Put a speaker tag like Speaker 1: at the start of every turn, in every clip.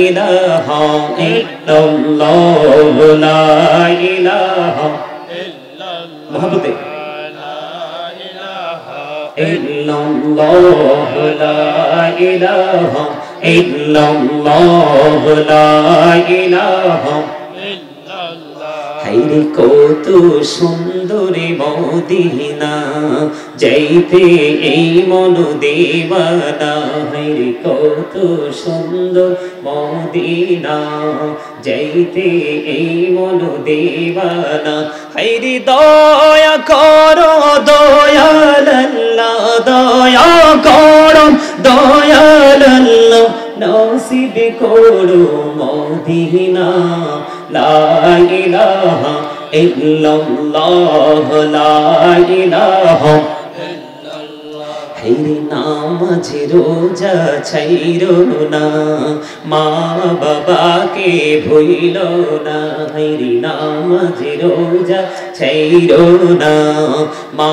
Speaker 1: ইলাহা ইল্লাল্লাহ লা ইলাহা মহব্বতে ইল্লাল্লাহ লা ইলাহা ইল্লাল্লাহ লা ইলাহা হায়রে কত সুন্দরী মদিনা যাইতে এই মন দেওয়ানা হায়রে কত সুন্দর মদিনা যাইতে এই মন দেওয়ানা হায়রে দয়া করো দয়াল আল্লাহ দয়া করো দয়াল আল্লাহ নসিব করো মদিনা লা ইলাহা ইল্লাল্লাহ লা ইলাহা হায়রে নামাজ রোজা ছাইরো না মা বাবাকে ভুইলো না হায়রে নামাজ রোজা ছাইরো না মা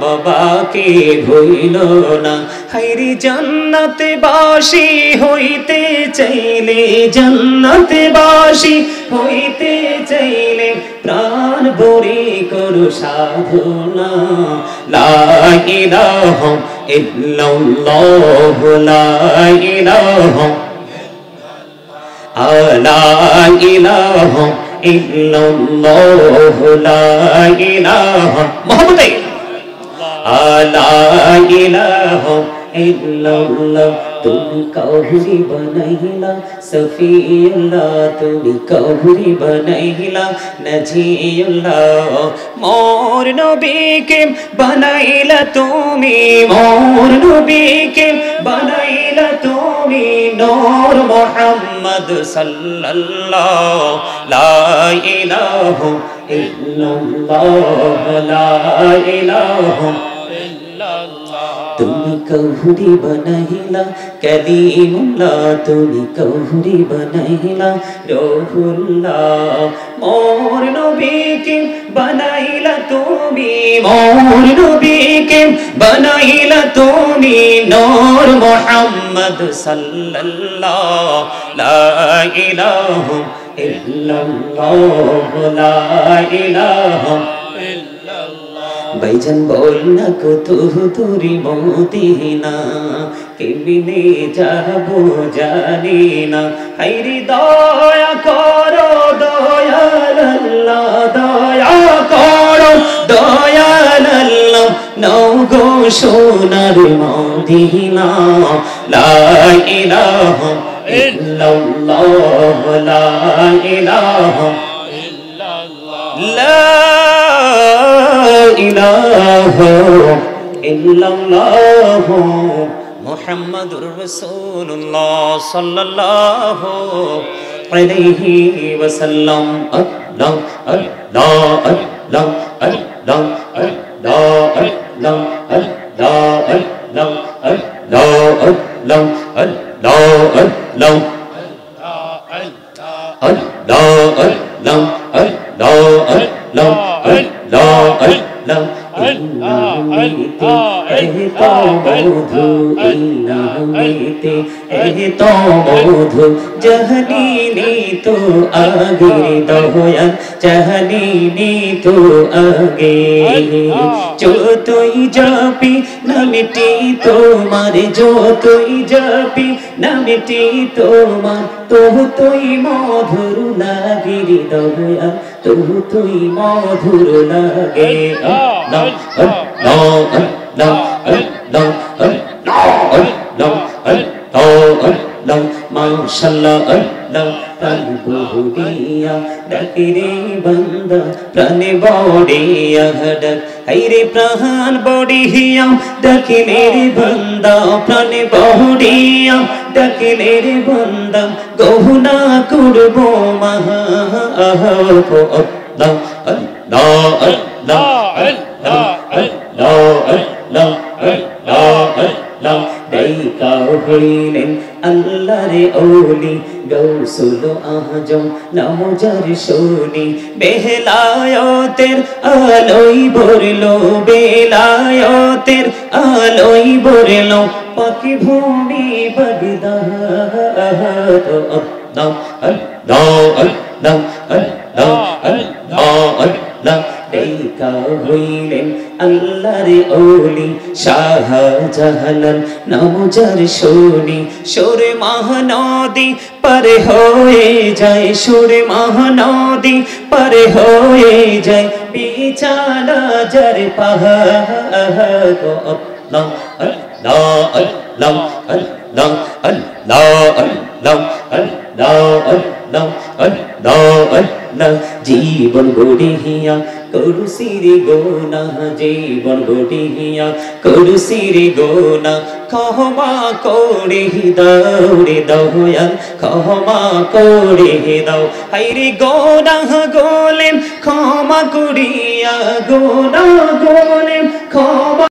Speaker 1: বাবাকে ভুইলো না হায়রে জান্নাতে বাসী হইতে চাইলে জান্নাতে বাসী হইতে চাইলে প্রাণ ভরে করো সাধনা লা ইলাহা ইল্লাল্লাহ লা ইলাহা লা ইলাহা ইল্লাল্লাহ লা ইলাহা মুহাম্মাদে লা ইলাহা ইল্লাল্লাহ তুমি কাউরি বানাইলা সফিউল্লাহ তুমি কাউরি বানাইলা নজিউল্লাহ মোর নবীকে বানাইলা তুমি মোর নবীকে বানাইলা তুমি নূর মুহাম্মদ সাল্লাল্লাহ লা ইলাহা ইল্লাল্লাহ লা ইলাহা তুমি কৌহরি বানাইলা কালিমুল্লাহ তুমি কৌহরি বানাইলা রূহুল্লাহ মোর নবীকে বানাইলা তুমি মোর নবীকে বানাইলা তুমি নূর মুহাম্মদ সাল্লাল্লাহ লা ইলাহা ইল্লাল্লাহ লা ইলাহা ভাইজান বল না কত দূরে মদিনা কেমনে যাবো জানি না হায়রে দয়া করো দয়াল আল্লাহ দয়া করো দয়াল আল্লাহ নাও গো সোনার মদিনা লা ইলাহা ইল্লাল্লাহ লা ইলাহা লা ইলাহা ইল্লাল্লাহ মুহাম্মাদুর রাসূলুল্লাহ সাল্লাল্লাহু আলাইহি ওয়াসাল্লাম আল্লাহ আল্লাহ আল্লাহ আল্লাহ আল্লাহ আল্লাহ আল্লাহ আল্লাহ আল্লাহ আল্লাহ আল্লাহ जहनीनी तो आगे दया जहनीनी तो आगे जो तुई जापी न मिटी तो मारे जो तुई जापी न मिटी तो मार तो तुई मधुर लागे दया तो तुई मधुर लागे अल्लाह अल्लाह अल्लाह अल्लाह अल्लाह अल्लाह माशाल्लाह अल्लाह प्राण बहुड़िया डकरे बंदा प्राण बौड़िया डक हायरे प्राण बौड़िया डकले रे बंदा प्राण बौड़िया डकले रे बंदा गहुना करबो महा अहो अल्लाह अल्लाह अल्लाह अल्लाह अल्लाह अल्लाह अल्लाह अल्लाह दाइका हইলেন আল্লাহরে ওলি গৌসুল আজম নাম যার শুনি বেলায়েতের আলোই ভরলো বেলায়েতের আলোই ভরলো পাখি ভূমি বাগদাদ আল্লাহ আল্লাহ আল্লাহ আল্লাহ আল্লাহ আল্লাহ দেখা হইলেন আল্লাহর ওলি শাহজালাল নাম যার শুনি সুরে মহানদী পারে হয়ে যায় সুরে মহানদী পারে হয়ে যায় বিছানা যার পাহাড় আল্লাহ আল্লাহ আল্লাহ আল্লাহ আল্লাহ আল্লাহ আল্লাহ আল্লাহ আল্লাহ আল্লাহ জীবন গড়িয়া করুসিরি গোনা জীবন গড়িয়া করুসিরি গোনা ক্ষমা করে দাও রে দয়াল ক্ষমা করে দাও হাইরে গোনা গোলেম ক্ষমা করিয়া গোনা গোলেম ক্ষমা